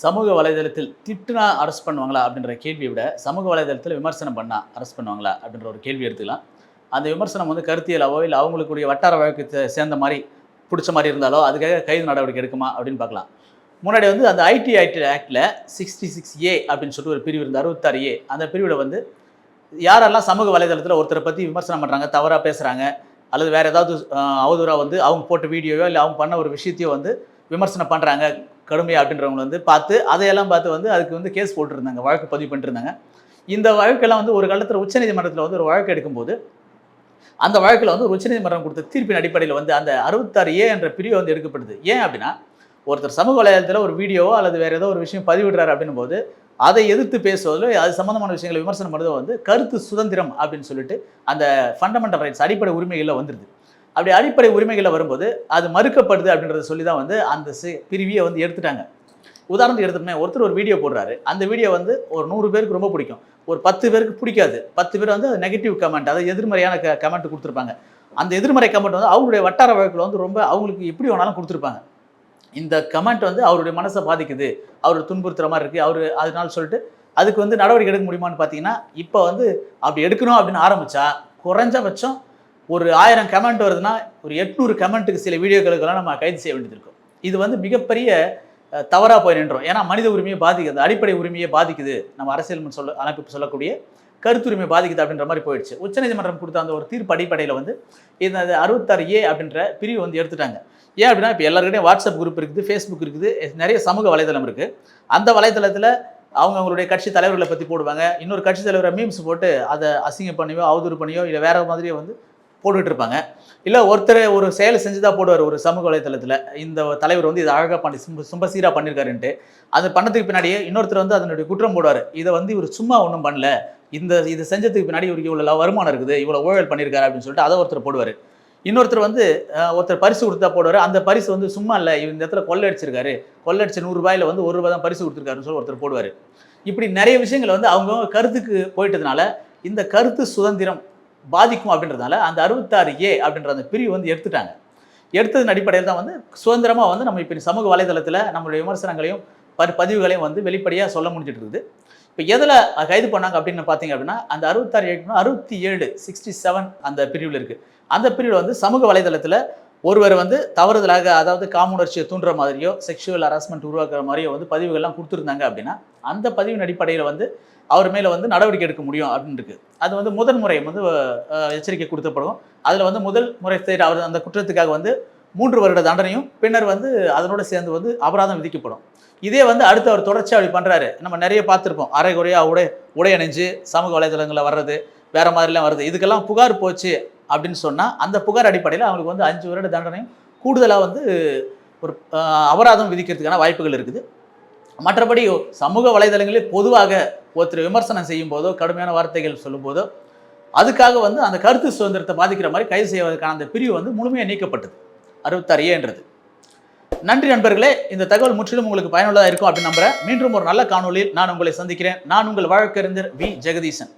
சமூக வலைதளத்தில் திட்டுனா அரெஸ்ட் பண்ணுவாங்களா அப்படின்ற கேள்வியை விட சமூக வலைதளத்தில் விமர்சனம் பண்ணா அரெஸ்ட் பண்ணுவாங்களா அப்படின்ற ஒரு கேள்வி எடுத்துக்கலாம். அந்த விமர்சனம் வந்து கருத்தியலாவோ இல்லை அவங்களுக்குரிய வட்டார வழக்கு சேர்ந்த மாதிரி பிடிச்ச மாதிரி இருந்தாலோ அதுக்காக கைது நடவடிக்கை எடுக்குமா அப்படின்னு பார்க்கலாம். முன்னாடி வந்து அந்த ஐடி ஆக்டில் 66A அப்படின்னு சொல்லிட்டு ஒரு பிரிவு இருந்து 66A அந்த பிரிவில் வந்து யாரெல்லாம் சமூக வலைதளத்தில் ஒருத்தரை பற்றி விமர்சனம் பண்ணுறாங்க, தவறாக பேசுகிறாங்க, அல்லது வேறு ஏதாவது அவதூறாக வந்து அவங்க போட்ட வீடியோவோ இல்லை அவங்க பண்ண ஒரு விஷயத்தையோ வந்து விமர்சனம் பண்ணுறாங்க கடுமையாக அப்படின்றவங்க வந்து பார்த்து அதையெல்லாம் பார்த்து வந்து அதுக்கு வந்து கேஸ் போட்டுருந்தாங்க, வழக்கு பதிவு பண்ணிருந்தாங்க. இந்த வழக்கெல்லாம் வந்து ஒரு காலத்தில் உச்சநீதிமன்றத்தில் வந்து ஒரு வழக்கு எடுக்கும்போது அந்த வழக்கில் வந்து ஒரு உச்சநீதிமன்றம் கொடுத்த தீர்ப்பின் அடிப்படையில் வந்து அந்த 66A என்ற பிரிவு வந்து எடுக்கப்படுது. ஏன் அப்படின்னா ஒருத்தர் சமூக வலைதளத்தில் ஒரு வீடியோவோ அல்லது வேறு ஏதோ ஒரு விஷயம் பதிவிடுறாரு அப்படின்னும் போது அதை எதிர்த்து பேசுவதோ அது சம்பந்தமான விஷயங்களை விமர்சனம் பண்ணுறதோ வந்து கருத்து சுதந்திரம் அப்படின்னு சொல்லிட்டு அந்த ஃபண்டமெண்டல் ரைட்ஸ் அடிப்படை உரிமைகளில் வந்துடுது. அப்படி அடிப்படை உரிமைகளில் வரும்போது அது மறுக்கப்படுது அப்படின்றத சொல்லி தான் வந்து அந்த பிரிவியை வந்து எடுத்துட்டாங்க. உதாரணத்துக்கு எடுத்துட்டோமே, ஒருத்தர் ஒரு வீடியோ போடுறாரு, அந்த வீடியோ வந்து ஒரு 100 பேருக்கு ரொம்ப பிடிக்கும், ஒரு 10 பேருக்கு பிடிக்காது, 10 பேர் வந்து நெகட்டிவ் கமெண்ட், அதாவது எதிர்மறையான கமெண்ட் கொடுத்துருப்பாங்க. அந்த எதிர்மறை கமெண்ட் வந்து அவங்களுடைய வட்டார வழக்கில் வந்து ரொம்ப அவங்களுக்கு எப்படி வேணாலும் கொடுத்துருப்பாங்க. இந்த கமெண்ட் வந்து அவருடைய மனசை பாதிக்குது, அவர் துன்புறுத்துற மாதிரி இருக்குது, அவர் அதனால சொல்லிட்டு அதுக்கு வந்து நடவடிக்கை எடுக்க முடியுமான்னு பார்த்தீங்கன்னா, இப்போ வந்து அப்படி எடுக்கணும் அப்படின்னு ஆரம்பித்தா குறைஞ்சபட்சம் ஒரு 1000 கமெண்ட் வருதுன்னா ஒரு 800 கமெண்ட்டுக்கு சில வீடியோக்களுக்கெல்லாம் நம்ம கைது செய்ய வேண்டியது இருக்கும். இது வந்து மிகப்பெரிய தவறாக போய் நின்றோம். ஏன்னா மனித உரிமையை பாதிக்குது, அடிப்படை உரிமையை பாதிக்குது, நம்ம அரசியல் அமைப்பு சொல்லக்கூடிய கருத்துரிமை பாதிக்குது அப்படின்ற மாதிரி போயிடுச்சு. உச்சநீதிமன்றம் கொடுத்த அந்த ஒரு தீர்ப்பு அடிப்படையில் வந்து இந்த 66A அப்படின்ற பிரிவு வந்து எடுத்துட்டாங்க. ஏன் அப்படின்னா இப்போ எல்லாருக்கிட்டையும் வாட்ஸ்அப் குரூப் இருக்குது, ஃபேஸ்புக் இருக்குது, நிறைய சமூக வலைதளம் இருக்குது. அந்த வலைதளத்தில் அவங்களுடைய கட்சி தலைவர்களை பற்றி போடுவாங்க, இன்னொரு கட்சி தலைவரை மீம்ஸ் போட்டு அதை அசிங்கம் பண்ணியோ அவதூறு பண்ணியோ இல்லை வேறு மாதிரியோ வந்து போட்டுக்கிட்டு இருப்பாங்க. இல்லை ஒருத்தர் ஒரு செயலை செஞ்சு தான் போடுவார் ஒரு சமூக வலைதளத்தில், இந்த தலைவர் வந்து இதை அழகாக பண்ணி ரொம்ப சீராக பண்ணியிருக்காருன்ட்டு. அது பண்ணதுக்கு பின்னாடியே இன்னொருத்தர் வந்து அதனுடைய குற்றம் போடுவார், இதை வந்து இவர் சும்மா ஒன்றும் பண்ணல, இது செஞ்சதுக்கு பின்னாடி இவருக்கு இவ்வளோ வருமானம் இருக்குது, இவ்வளோ ஊழல் பண்ணியிருக்காரு அப்படின்னு சொல்லிட்டு அதை ஒருத்தர் போடுவார். இன்னொருத்தர் வந்து ஒருத்தர் பரிசு கொடுத்தா போடுவார், அந்த பரிசு வந்து சும்மா இல்லை, இந்த இடத்துல கொள்ளடிச்சிருக்காரு, கொள்ளடிச்ச 100 ரூபாயில் வந்து 1 ரூபாய் தான் பரிசு கொடுத்துருக்காருன்னு சொல்லி ஒருத்தர் போடுவார். இப்படி நிறைய விஷயங்கள் வந்து அவங்க கருத்துக்கு போயிட்டதுனால இந்த கருத்து சுதந்திரம் பாதிக்கும் அப்படின்றதுனால அந்த 66A அப்படின்ற அந்த பிரிவு வந்து எடுத்துட்டாங்க. எடுத்ததன் அடிப்படையில் தான் வந்து சுதந்திரமாக வந்து நம்ம இப்போ சமூக வலைதளத்தில் நம்மளுடைய விமர்சனங்களையும் பதிவுகளையும் வந்து வெளிப்படையாக சொல்ல முடிஞ்சிட்டு இருக்குது. இப்போ எதில் கைது பண்ணாங்க அப்படின்னு பார்த்தீங்க அப்படின்னா அந்த 67 அந்த பிரிவில் இருக்குது. அந்த பிரிவில் வந்து சமூக வலைதளத்தில் ஒருவர் வந்து தவறுதலாக, அதாவது காமுணர்ச்சியை தூண்டுற மாதிரியோ செக்ஷுவல் ஹராஸ்மெண்ட் உருவாக்குற மாதிரியோ வந்து பதிவுகள்லாம் கொடுத்துருந்தாங்க அப்படின்னா அந்த பதிவின் அடிப்படையில் வந்து அவர் மேலே வந்து நடவடிக்கை எடுக்க முடியும் அப்படின்னு இருக்குது. அது வந்து முதல் முறை வந்து எச்சரிக்கை கொடுத்தப்படும். அதில் வந்து முதல் முறை அவர் அந்த குற்றத்துக்காக வந்து 3 வருட தண்டனையும் பின்னர் வந்து அதனோடு சேர்ந்து வந்து அபராதம் விதிக்கப்படும். இதே வந்து அடுத்து அவர் தொடர்ச்சியாக அப்படி பண்ணுறாரு, நம்ம நிறைய பார்த்துருப்போம், அரைகுறையாக உடை அணிஞ்சு சமூக வலைதளங்களில் வர்றது, வேறு மாதிரிலாம் வருது, இதுக்கெல்லாம் புகார் போச்சு அப்படின்னு சொன்னால் அந்த புகார் அடிப்படையில் அவங்களுக்கு வந்து 5 வருட தண்டனையும் கூடுதலாக வந்து ஒரு அபராதம் விதிக்கிறதுக்கான வாய்ப்புகள் இருக்குது. மற்றபடி சமூக வலைதளங்களில் பொதுவாக ஒருத்தர் விமர்சனம் செய்யும் போதோ கடுமையான வார்த்தைகள் சொல்லும் போதோ அதுக்காக வந்து அந்த கருத்து சுதந்திரத்தை பாதிக்கிற மாதிரி கைது செய்வதற்கான அந்த பிரிவு வந்து முழுமையாக நீக்கப்பட்டது 66A. நன்றி நண்பர்களே, இந்த தகவல் முற்றிலும் உங்களுக்கு பயனுள்ளதாக இருக்கும் அப்படின்னு நம்புறேன். மீண்டும் ஒரு நல்ல காணொலியில் நான் உங்களை சந்திக்கிறேன். நான் உங்கள் வழக்கறிஞர் வி. ஜெகதீசன்.